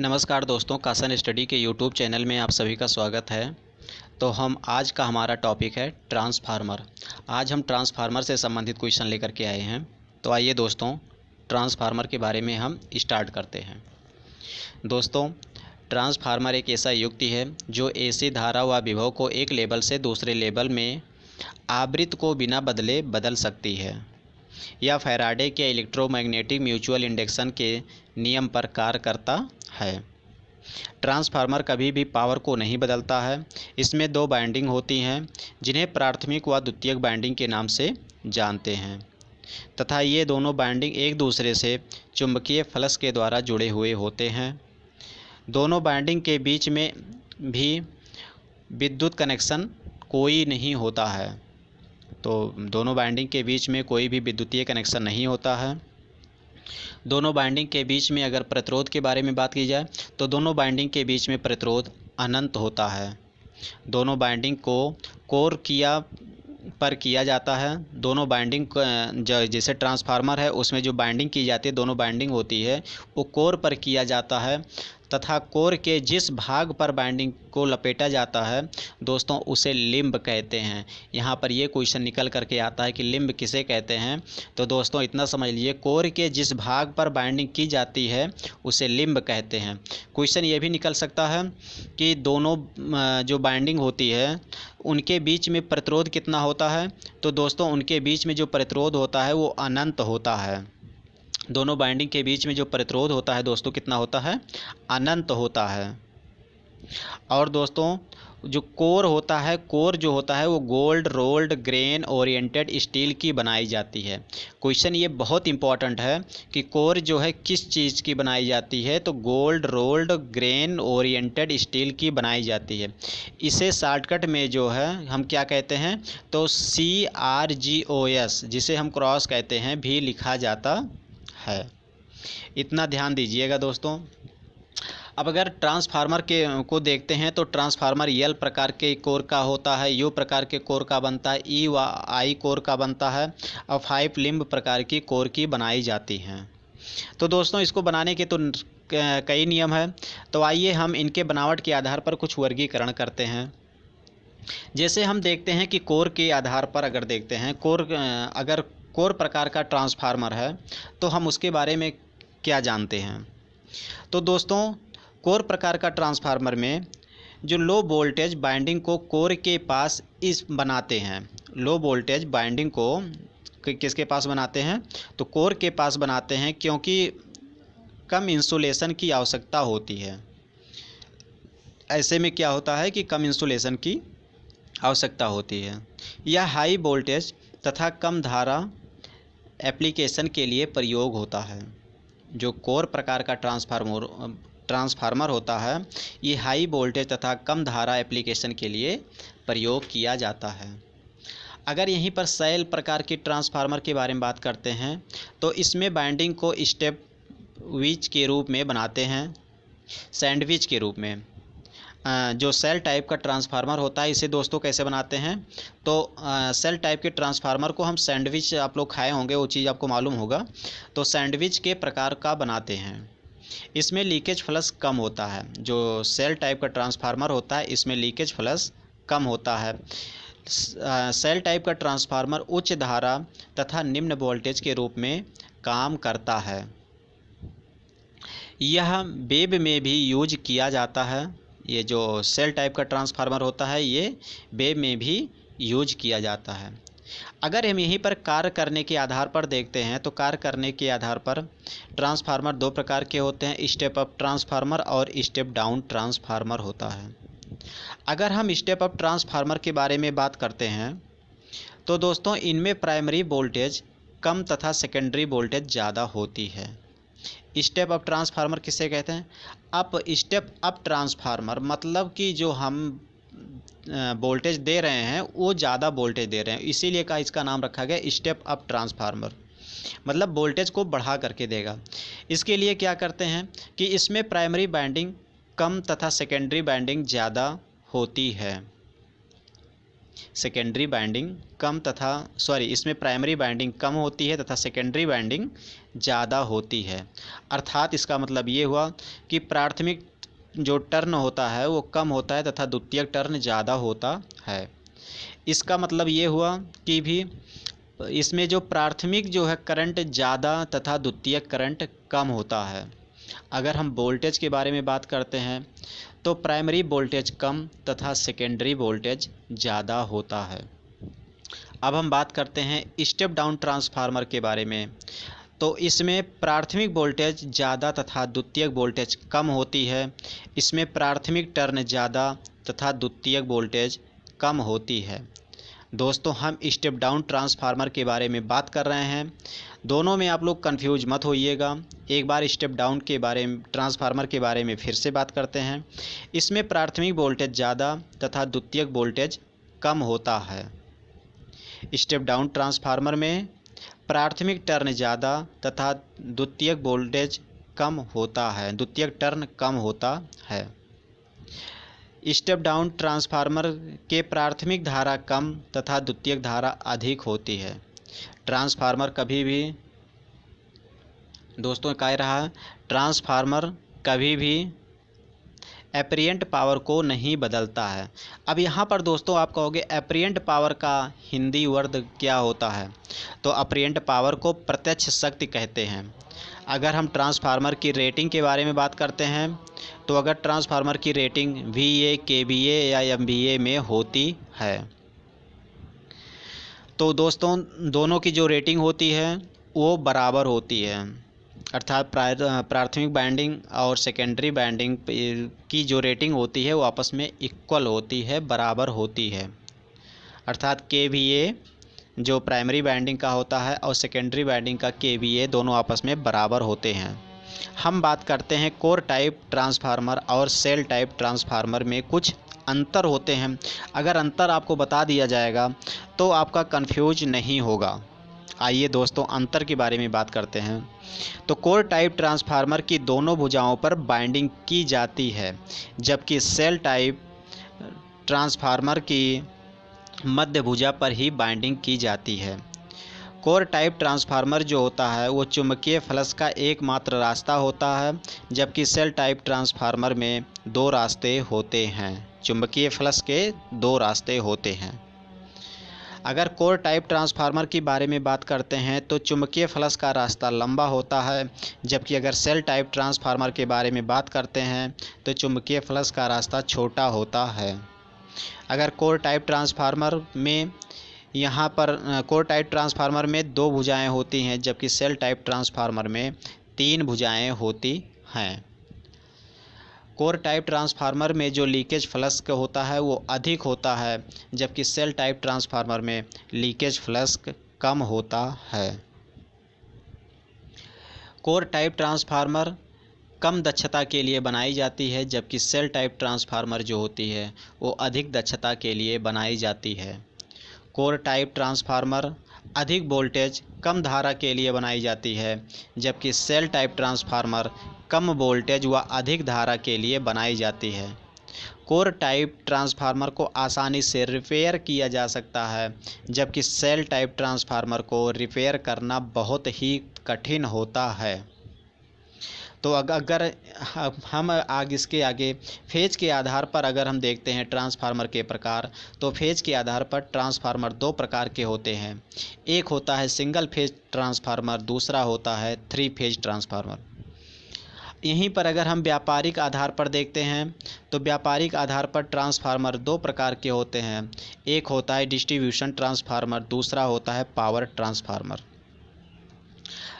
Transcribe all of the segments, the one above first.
नमस्कार दोस्तों, कासन स्टडी के यूट्यूब चैनल में आप सभी का स्वागत है। तो हम आज का हमारा टॉपिक है ट्रांसफार्मर। आज हम ट्रांसफार्मर से संबंधित क्वेश्चन लेकर के आए हैं। तो आइए दोस्तों, ट्रांसफार्मर के बारे में हम स्टार्ट करते हैं। दोस्तों, ट्रांसफार्मर एक ऐसा युक्ति है जो एसी धारा व विभव को एक लेवल से दूसरे लेवल में आवृत्त को बिना बदले बदल सकती है। यह फैराडे के इलेक्ट्रोमैग्नेटिक म्यूचुअल इंडक्शन के नियम पर कार्य करता है। ट्रांसफार्मर कभी भी पावर को नहीं बदलता है। इसमें दो वाइंडिंग होती हैं जिन्हें प्राथमिक व द्वितीयक वाइंडिंग के नाम से जानते हैं तथा ये दोनों वाइंडिंग एक दूसरे से चुंबकीय फ्लक्स के द्वारा जुड़े हुए होते हैं। दोनों वाइंडिंग के बीच में भी विद्युत कनेक्शन कोई नहीं होता है। तो दोनों वाइंडिंग के बीच में कोई भी विद्युतीय कनेक्शन नहीं होता है। दोनों बाइंडिंग के बीच में अगर प्रतिरोध के बारे में बात की जाए तो दोनों बाइंडिंग के बीच में प्रतिरोध अनंत होता है। दोनों बाइंडिंग को कोर पर किया जाता है। दोनों बाइंडिंग जैसे ट्रांसफार्मर है उसमें जो बाइंडिंग की जाती है, दोनों बाइंडिंग होती है, वो कोर पर किया जाता है तथा कोर के जिस भाग पर बाइंडिंग को लपेटा जाता है दोस्तों उसे लिंब कहते हैं। यहाँ पर ये क्वेश्चन निकल करके आता है कि लिंब किसे कहते हैं। तो दोस्तों इतना समझ लीजिए, कोर के जिस भाग पर बाइंडिंग की जाती है उसे लिंब कहते हैं। क्वेश्चन ये भी निकल सकता है कि दोनों जो बाइंडिंग होती है उनके बीच में प्रतिरोध कितना होता है। तो दोस्तों उनके बीच में जो प्रतिरोध होता है वो अनंत होता है। दोनों बाइंडिंग के बीच में जो प्रतिरोध होता है दोस्तों कितना होता है, अनंत होता है। और दोस्तों जो कोर होता है, कोर जो होता है वो gold rolled grain oriented steel की बनाई जाती है। क्वेश्चन ये बहुत इंपॉर्टेंट है कि कोर जो है किस चीज़ की बनाई जाती है। तो gold rolled grain oriented steel की बनाई जाती है। इसे शॉर्टकट में जो है हम क्या कहते हैं, तो CRGOS जिसे हम क्रॉस कहते हैं भी लिखा जाता है। इतना ध्यान दीजिएगा दोस्तों। अब अगर ट्रांसफार्मर को देखते हैं तो ट्रांसफार्मर एल प्रकार के कोर का होता है, यू प्रकार के कोर का बनता है, ई व आई कोर का बनता है और 5 लिंब प्रकार की कोर की बनाई जाती हैं। तो दोस्तों इसको बनाने के तो कई नियम हैं। तो आइए हम इनके बनावट के आधार पर कुछ वर्गीकरण करते हैं। जैसे हम देखते हैं कि कोर के आधार पर अगर देखते हैं, अगर कोर प्रकार का ट्रांसफार्मर है तो हम उसके बारे में क्या जानते हैं। तो दोस्तों कोर प्रकार का ट्रांसफार्मर में जो लो वोल्टेज बाइंडिंग को कोर के पास इस बनाते हैं। लो वोल्टेज बाइंडिंग को किसके पास बनाते हैं, तो कोर के पास बनाते हैं, क्योंकि कम इंसुलेशन की आवश्यकता होती है। ऐसे में क्या होता है कि कम इंसुलेशन की आवश्यकता होती है। यह हाई वोल्टेज तथा कम धारा एप्लीकेशन के लिए प्रयोग होता है। जो कोर प्रकार का ट्रांसफार्मर होता है ये हाई वोल्टेज तथा कम धारा एप्लीकेशन के लिए प्रयोग किया जाता है। अगर यहीं पर सेल प्रकार के ट्रांसफार्मर के बारे में बात करते हैं तो इसमें बाइंडिंग को स्टेपविच के रूप में बनाते हैं, सैंडविच के रूप में। जो सेल टाइप का ट्रांसफार्मर होता है इसे दोस्तों कैसे बनाते हैं, तो सेल टाइप के ट्रांसफार्मर को हम सैंडविच, आप लोग खाए होंगे वो चीज़ आपको मालूम होगा, तो सैंडविच के प्रकार का बनाते हैं। इसमें लीकेज फ्लक्स कम होता है। जो सेल टाइप का ट्रांसफार्मर होता है इसमें लीकेज फ्लक्स कम होता है। सेल टाइप का ट्रांसफार्मर उच्च धारा तथा निम्न वोल्टेज के रूप में काम करता है। यह वेब में भी यूज किया जाता है। ये जो सेल टाइप का ट्रांसफार्मर होता है ये वेब में भी यूज किया जाता है। अगर हम यहीं पर कार्य करने के आधार पर देखते हैं तो कार्य करने के आधार पर ट्रांसफार्मर दो प्रकार के होते हैं, स्टेप अप ट्रांसफार्मर और स्टेप डाउन ट्रांसफार्मर होता है। अगर हम स्टेप अप ट्रांसफार्मर के बारे में बात करते हैं तो दोस्तों इनमें प्राइमरी वोल्टेज कम तथा सेकेंडरी वोल्टेज ज़्यादा होती है। स्टेप अप ट्रांसफार्मर किसे कहते हैं, स्टेप अप ट्रांसफार्मर मतलब कि जो हम वोल्टेज दे रहे हैं वो ज़्यादा वोल्टेज दे रहे हैं, इसीलिए का इसका नाम रखा गया स्टेप अप ट्रांसफार्मर, मतलब वोल्टेज को बढ़ा करके देगा। इसके लिए क्या करते हैं कि इसमें प्राइमरी बाइंडिंग कम तथा सेकेंडरी बाइंडिंग ज़्यादा होती है। सेकेंडरी वाइंडिंग कम तथा इसमें प्राइमरी वाइंडिंग कम होती है तथा सेकेंडरी वाइंडिंग ज़्यादा होती है। अर्थात इसका मतलब ये हुआ कि प्राथमिक जो टर्न होता है वो कम होता है तथा द्वितीयक टर्न ज़्यादा होता है। इसका मतलब ये हुआ कि भी इसमें जो प्राथमिक जो है करंट ज़्यादा तथा द्वितीयक करंट कम होता है। अगर हम वोल्टेज के बारे में बात करते हैं तो प्राइमरी वोल्टेज कम तथा सेकेंडरी वोल्टेज ज़्यादा होता है। अब हम बात करते हैं स्टेप डाउन ट्रांसफार्मर के बारे में। तो इसमें प्राथमिक वोल्टेज ज़्यादा तथा द्वितीयक वोल्टेज कम होती है। इसमें प्राथमिक टर्न ज़्यादा तथा द्वितीयक वोल्टेज कम होती है। दोस्तों, हम स्टेप डाउन ट्रांसफार्मर के बारे में बात कर रहे हैं। दोनों में आप लोग कंफ्यूज मत होइएगा। एक बार स्टेप डाउन के बारे में ट्रांसफार्मर के बारे में फिर से बात करते हैं। इसमें प्राथमिक वोल्टेज ज़्यादा तथा द्वितीयक वोल्टेज कम होता है। स्टेप डाउन ट्रांसफार्मर में प्राथमिक टर्न ज़्यादा तथा द्वितीयक वोल्टेज कम होता है, द्वितीयक टर्न कम होता है। स्टेप डाउन ट्रांसफार्मर के प्राथमिक धारा कम तथा द्वितीयक धारा अधिक होती है। ट्रांसफार्मर कभी भी दोस्तों कह रहा है ट्रांसफार्मर कभी भी एपरिएंट पावर को नहीं बदलता है। अब यहाँ पर दोस्तों आप कहोगे एपरिएंट पावर का हिंदी वर्ड क्या होता है? तो एपरिएंट पावर को प्रत्यक्ष शक्ति कहते हैं। अगर हम ट्रांसफार्मर की रेटिंग के बारे में बात करते हैं तो अगर ट्रांसफार्मर की रेटिंग VA, KVA या MVA में होती है तो दोस्तों दोनों की जो रेटिंग होती है वो बराबर होती है। अर्थात प्राथमिक वाइंडिंग और सेकेंडरी वाइंडिंग की जो रेटिंग होती है वो आपस में इक्वल होती है, बराबर होती है। अर्थात KVA जो प्राइमरी वाइंडिंग का होता है और सेकेंडरी वाइंडिंग का KVA दोनों आपस में बराबर होते हैं। हम बात करते हैं कोर टाइप ट्रांसफार्मर और सेल टाइप ट्रांसफार्मर में कुछ अंतर होते हैं। अगर अंतर आपको बता दिया जाएगा तो आपका कंफ्यूज नहीं होगा। आइए दोस्तों अंतर के बारे में बात करते हैं। तो कोर टाइप ट्रांसफार्मर की दोनों भुजाओं पर बाइंडिंग की जाती है, जबकि सेल टाइप ट्रांसफार्मर की मध्य भुजा पर ही बाइंडिंग की जाती है। कोर टाइप ट्रांसफार्मर जो होता है वो चुंबकीय फ्लक्स का एकमात्र रास्ता होता है, जबकि सेल टाइप ट्रांसफार्मर में दो रास्ते होते हैं। चुंबकीय फ्लक्स के दो रास्ते होते हैं। अगर कोर टाइप ट्रांसफार्मर के बारे में बात करते हैं तो चुंबकीय फ्लक्स का रास्ता लंबा होता है, जबकि अगर सेल टाइप ट्रांसफार्मर के बारे में बात करते हैं तो चुंबकीय फ्लक्स का रास्ता छोटा होता है। अगर कोर टाइप ट्रांसफार्मर में कोर टाइप ट्रांसफार्मर में दो भुजाएं होती हैं, जबकि सेल टाइप ट्रांसफार्मर में तीन भुजाएं होती हैं। कोर टाइप ट्रांसफार्मर में जो लीकेज फ्लक्स होता है वो अधिक होता है, जबकि सेल टाइप ट्रांसफार्मर में लीकेज फ्लक्स कम होता है। कोर टाइप ट्रांसफार्मर कम दक्षता के लिए बनाई जाती है, जबकि सेल टाइप ट्रांसफार्मर जो होती है वो अधिक दक्षता के लिए बनाई जाती है। कोर टाइप ट्रांसफार्मर अधिक वोल्टेज कम धारा के लिए बनाई जाती है, जबकि सेल टाइप ट्रांसफार्मर कम वोल्टेज व अधिक धारा के लिए बनाई जाती है। कोर टाइप ट्रांसफार्मर को आसानी से रिपेयर किया जा सकता है, जबकि सेल टाइप ट्रांसफार्मर को रिपेयर करना बहुत ही कठिन होता है। तो अगर हम इसके आगे फेज के आधार पर अगर हम देखते हैं ट्रांसफार्मर के प्रकार, तो फेज के आधार पर ट्रांसफार्मर दो प्रकार के होते हैं। एक होता है सिंगल फेज ट्रांसफार्मर, दूसरा होता है 3 फेज ट्रांसफार्मर। यहीं पर अगर हम व्यापारिक आधार पर देखते हैं तो व्यापारिक आधार पर ट्रांसफार्मर दो प्रकार के होते हैं। एक होता है डिस्ट्रीब्यूशन ट्रांसफार्मर, दूसरा होता है पावर ट्रांसफार्मर।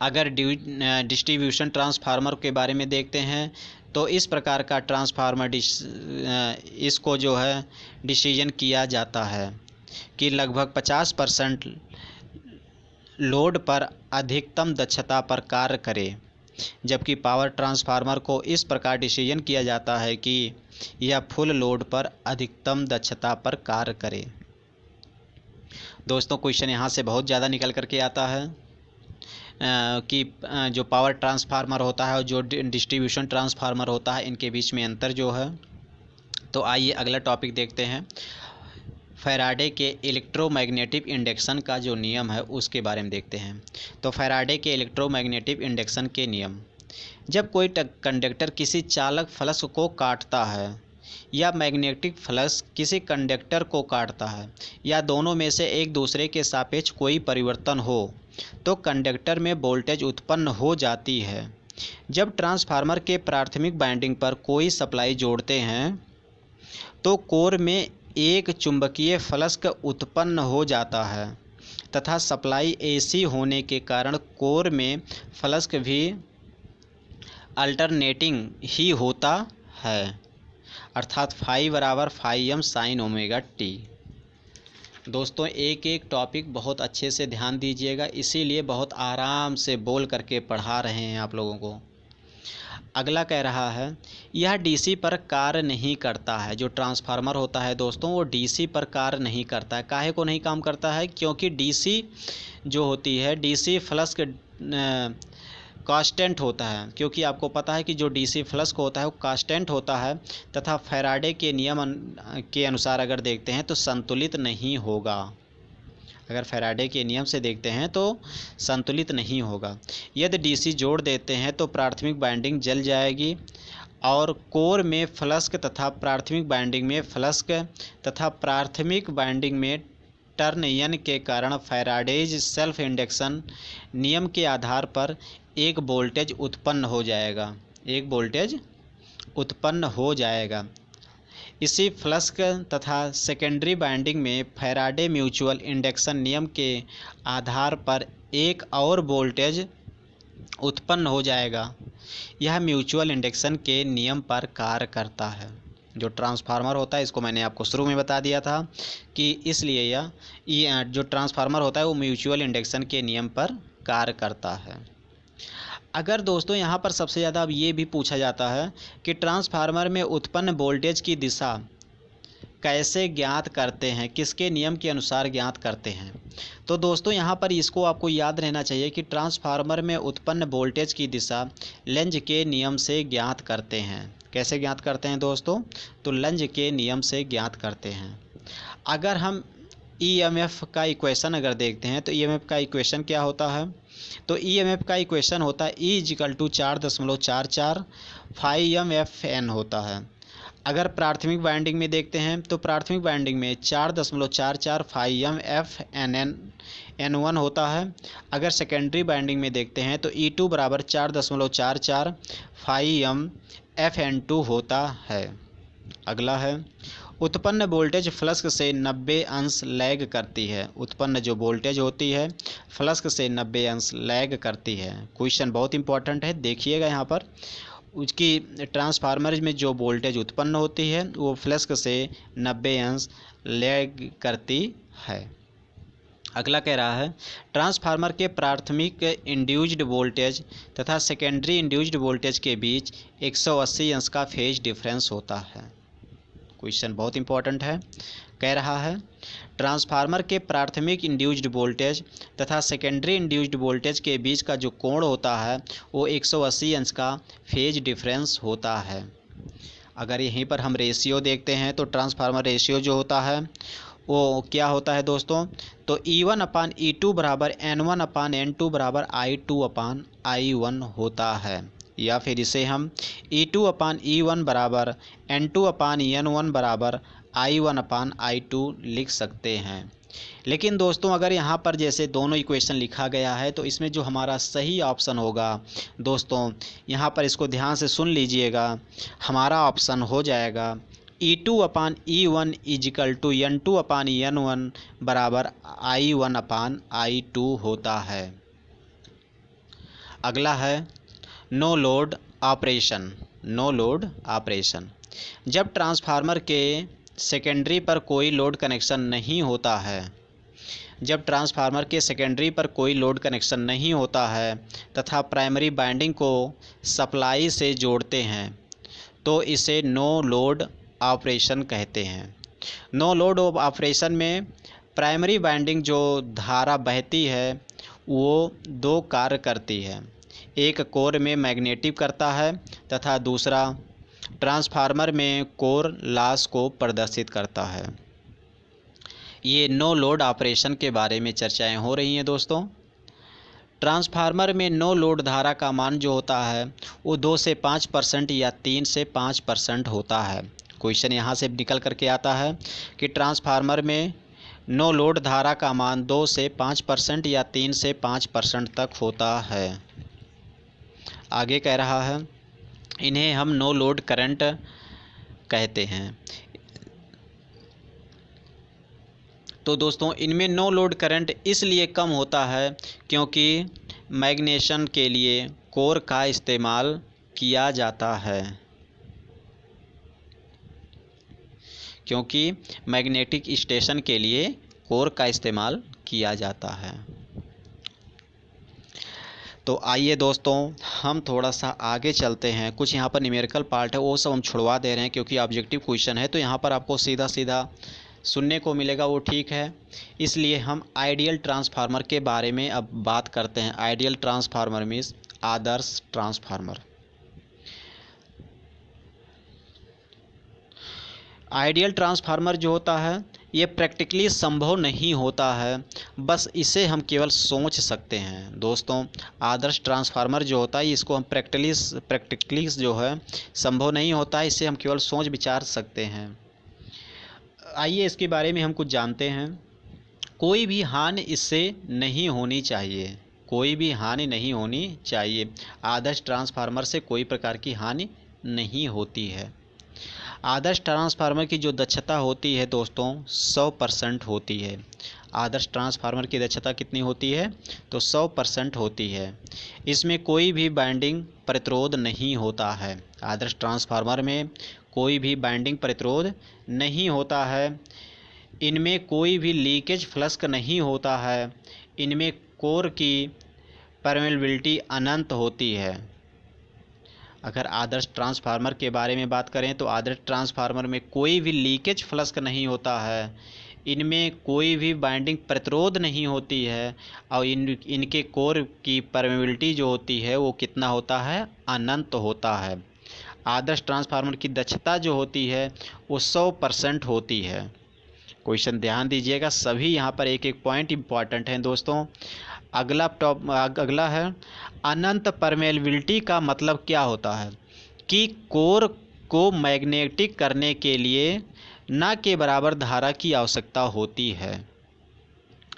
अगर डिस्ट्रीब्यूशन ट्रांसफार्मर के बारे में देखते हैं तो इस प्रकार का ट्रांसफार्मर इसको जो है डिसीजन किया जाता है कि लगभग 50% लोड पर अधिकतम दक्षता पर कार्य करे, जबकि पावर ट्रांसफार्मर को इस प्रकार डिसीजन किया जाता है कि यह फुल लोड पर अधिकतम दक्षता पर कार्य करे। दोस्तों क्वेश्चन यहाँ से बहुत ज़्यादा निकल करके आता है कि जो पावर ट्रांसफार्मर होता है और जो डिस्ट्रीब्यूशन ट्रांसफार्मर होता है इनके बीच में अंतर जो है। तो आइए अगला टॉपिक देखते हैं। फैराडे के इलेक्ट्रोमैग्नेटिक इंडक्शन का जो नियम है उसके बारे में देखते हैं। तो फैराडे के इलेक्ट्रोमैग्नेटिक इंडक्शन के नियम, जब कोई कंडक्टर किसी चालक फ्लक्स को काटता है या मैग्नेटिक फ्लक्स किसी कंडक्टर को काटता है या दोनों में से एक दूसरे के सापेक्ष कोई परिवर्तन हो तो कंडक्टर में वोल्टेज उत्पन्न हो जाती है। जब ट्रांसफार्मर के प्राथमिक वाइंडिंग पर कोई सप्लाई जोड़ते हैं तो कोर में एक चुंबकीय फ्लक्स उत्पन्न हो जाता है तथा सप्लाई एसी होने के कारण कोर में फ्लक्स भी अल्टरनेटिंग ही होता है, अर्थात फाई बराबर phi m sine omega t. दोस्तों एक एक टॉपिक बहुत अच्छे से ध्यान दीजिएगा, इसीलिए बहुत आराम से बोल करके पढ़ा रहे हैं आप लोगों को। अगला कह रहा है यह डीसी पर कार्य नहीं करता है। जो ट्रांसफार्मर होता है दोस्तों वो डीसी पर कार्य नहीं करता है। काहे को नहीं काम करता है? क्योंकि डीसी जो होती है डीसी फ्लक्स कांस्टेंट होता है, क्योंकि आपको पता है कि जो डीसी फ्लक्स होता है वो कांस्टेंट होता है तथा फैराडे के नियम के अनुसार अगर देखते हैं तो संतुलित नहीं होगा। अगर फैराडे के नियम से देखते हैं तो संतुलित नहीं होगा। यदि डीसी जोड़ देते हैं तो प्राथमिक वाइंडिंग जल जाएगी और कोर में फ्लक्स तथा प्राथमिक वाइंडिंग में फ्लक्स तथा प्राथमिक वाइंडिंग में टर्न एन के कारण फैराडेज सेल्फ इंडक्शन नियम के आधार पर एक वोल्टेज उत्पन्न हो जाएगा, एक वोल्टेज उत्पन्न हो जाएगा। इसी फ्लक्स तथा सेकेंडरी वाइंडिंग में फैराडे म्यूचुअल इंडक्शन नियम के आधार पर एक और वोल्टेज उत्पन्न हो जाएगा। यह म्यूचुअल इंडक्शन के नियम पर कार्य करता है। जो ट्रांसफार्मर होता है, इसको मैंने आपको शुरू में बता दिया था कि इसलिए यह जो ट्रांसफार्मर होता है वो म्यूचुअल इंडक्शन के नियम पर कार्य करता है। अगर दोस्तों यहाँ पर सबसे ज़्यादा अब ये भी पूछा जाता है कि ट्रांसफार्मर में उत्पन्न वोल्टेज की दिशा कैसे ज्ञात करते हैं, किसके नियम के अनुसार ज्ञात करते हैं, तो दोस्तों यहाँ पर इसको आपको याद रहना चाहिए कि ट्रांसफार्मर में उत्पन्न वोल्टेज की दिशा लेंज के नियम से ज्ञात करते हैं। कैसे ज्ञात करते हैं दोस्तों? तो लेंज के नियम से ज्ञात करते हैं। अगर हम ईएमएफ का इक्वेशन अगर देखते हैं तो ईएमएफ का इक्वेशन क्या होता है? तो ईएमएफ का इक्वेशन होता है E=4.44 phi m f N होता है। अगर प्राथमिक वाइंडिंग में देखते हैं तो प्राथमिक वाइंडिंग में 4.44 phi m f n one होता है। अगर सेकेंडरी वाइंडिंग में देखते हैं तो E2 बराबर 4.44 phi m f n two होता है। अगला है उत्पन्न वोल्टेज फ्लक्स से 90 अंश लैग करती है। उत्पन्न जो वोल्टेज होती है फ्लक्स से 90 अंश लैग करती है। क्वेश्चन बहुत इंपॉर्टेंट है, देखिएगा यहाँ पर उसकी ट्रांसफार्मर में जो वोल्टेज उत्पन्न होती है वो फ्लक्स से 90 अंश लैग करती है। अगला कह रहा है ट्रांसफार्मर के प्राथमिक इंड्यूस्ड वोल्टेज तथा सेकेंडरी इंड्यूस्ड वोल्टेज के बीच 180 अंश का फेज डिफरेंस होता है। क्वेश्चन बहुत इंपॉर्टेंट है, कह रहा है ट्रांसफार्मर के प्राथमिक इंड्यूस्ड वोल्टेज तथा सेकेंडरी इंड्यूस्ड वोल्टेज के बीच का जो कोण होता है वो 180 अंश का फेज डिफरेंस होता है। अगर यहीं पर हम रेशियो देखते हैं तो ट्रांसफार्मर रेशियो जो होता है वो क्या होता है दोस्तों? तो E1/E2 बराबर N1/N2 बराबर I2/I1 होता है, या फिर इसे हम E2/E1 बराबर N2/N1 बराबर I1/I2 लिख सकते हैं। लेकिन दोस्तों अगर यहाँ पर जैसे दोनों इक्वेशन लिखा गया है तो इसमें जो हमारा सही ऑप्शन होगा दोस्तों, यहाँ पर इसको ध्यान से सुन लीजिएगा, हमारा ऑप्शन हो जाएगा E2/E1 = N2/N1 बराबर I1/I2 होता है। अगला है no load operation. No load operation, जब ट्रांसफार्मर के सेकेंडरी पर कोई लोड कनेक्शन नहीं होता है, जब ट्रांसफार्मर के सेकेंडरी पर कोई लोड कनेक्शन नहीं होता है तथा प्राइमरी वाइंडिंग को सप्लाई से जोड़ते हैं तो इसे नो लोड ऑपरेशन कहते हैं। नो लोड ऑपरेशन में प्राइमरी वाइंडिंग जो धारा बहती है वो दो कार्य करती है, एक कोर में मैग्नेटिक करता है तथा दूसरा ट्रांसफार्मर में कोर लॉस को प्रदर्शित करता है। ये नो लोड ऑपरेशन के बारे में चर्चाएं हो रही हैं दोस्तों। ट्रांसफार्मर में नो लोड धारा का मान जो होता है वो 2 से 5% या 3 से 5% होता है। क्वेश्चन यहाँ से निकल करके आता है कि ट्रांसफार्मर में नो लोड धारा का मान 2 से 5% या 3 से 5% तक होता है। आगे कह रहा है इन्हें हम नो लोड करंट कहते हैं। तो दोस्तों इनमें नो लोड करंट इसलिए कम होता है क्योंकि मैग्नेशन के लिए कोर का इस्तेमाल किया जाता है। क्योंकि मैग्नेटिक स्टेशन के लिए कोर का इस्तेमाल किया जाता है। तो आइए दोस्तों हम थोड़ा सा आगे चलते हैं। कुछ यहाँ पर न्यूमेरिकल पार्ट है वो सब हम छुड़वा दे रहे हैं क्योंकि ऑब्जेक्टिव क्वेश्चन है, तो यहाँ पर आपको सीधा सीधा सुनने को मिलेगा, वो ठीक है। इसलिए हम आइडियल ट्रांसफार्मर के बारे में अब बात करते हैं। आइडियल ट्रांसफार्मर मीन्स आदर्श ट्रांसफार्मर। आइडियल ट्रांसफार्मर जो होता है ये प्रैक्टिकली संभव नहीं होता है, बस इसे हम केवल सोच सकते हैं। दोस्तों आदर्श ट्रांसफार्मर जो होता है इसको हम प्रैक्टिकली जो है संभव नहीं होता है, इसे हम केवल सोच विचार सकते हैं। आइए इसके बारे में हम कुछ जानते हैं। कोई भी हानि इससे नहीं होनी चाहिए, कोई भी हानि नहीं होनी चाहिए। आदर्श ट्रांसफार्मर से कोई प्रकार की हानि नहीं होती है। आदर्श ट्रांसफार्मर की जो दक्षता होती है दोस्तों 100% होती है। आदर्श ट्रांसफार्मर की दक्षता कितनी होती है? तो 100% होती है। इसमें कोई भी बाइंडिंग प्रतिरोध नहीं होता है। आदर्श ट्रांसफार्मर में कोई भी बाइंडिंग प्रतिरोध नहीं होता है। इनमें कोई भी लीकेज फ्लक्स नहीं होता है। इनमें कोर की परमेबिलिटी अनंत होती है। अगर आदर्श ट्रांसफार्मर के बारे में बात करें तो आदर्श ट्रांसफार्मर में कोई भी लीकेज फ्लक्स नहीं होता है। इनमें कोई भी बाइंडिंग प्रतिरोध नहीं होती है और इनके कोर की परमेबिलिटी जो होती है वो कितना होता है? अनंत होता है। आदर्श ट्रांसफार्मर की दक्षता जो होती है वो 100% होती है। क्वेश्चन ध्यान दीजिएगा, सभी यहाँ पर एक एक पॉइंट इम्पॉर्टेंट हैं दोस्तों। अगला है अनंत परमेबिलिटी का मतलब क्या होता है? कि कोर को मैग्नेटिक करने के लिए न के बराबर धारा की आवश्यकता होती है,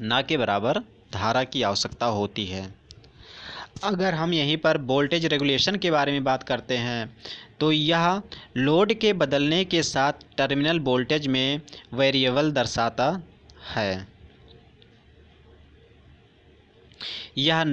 न के बराबर धारा की आवश्यकता होती है। अगर हम यहीं पर वोल्टेज रेगुलेशन के बारे में बात करते हैं तो यह लोड के बदलने के साथ टर्मिनल वोल्टेज में वेरिएबल दर्शाता है। यह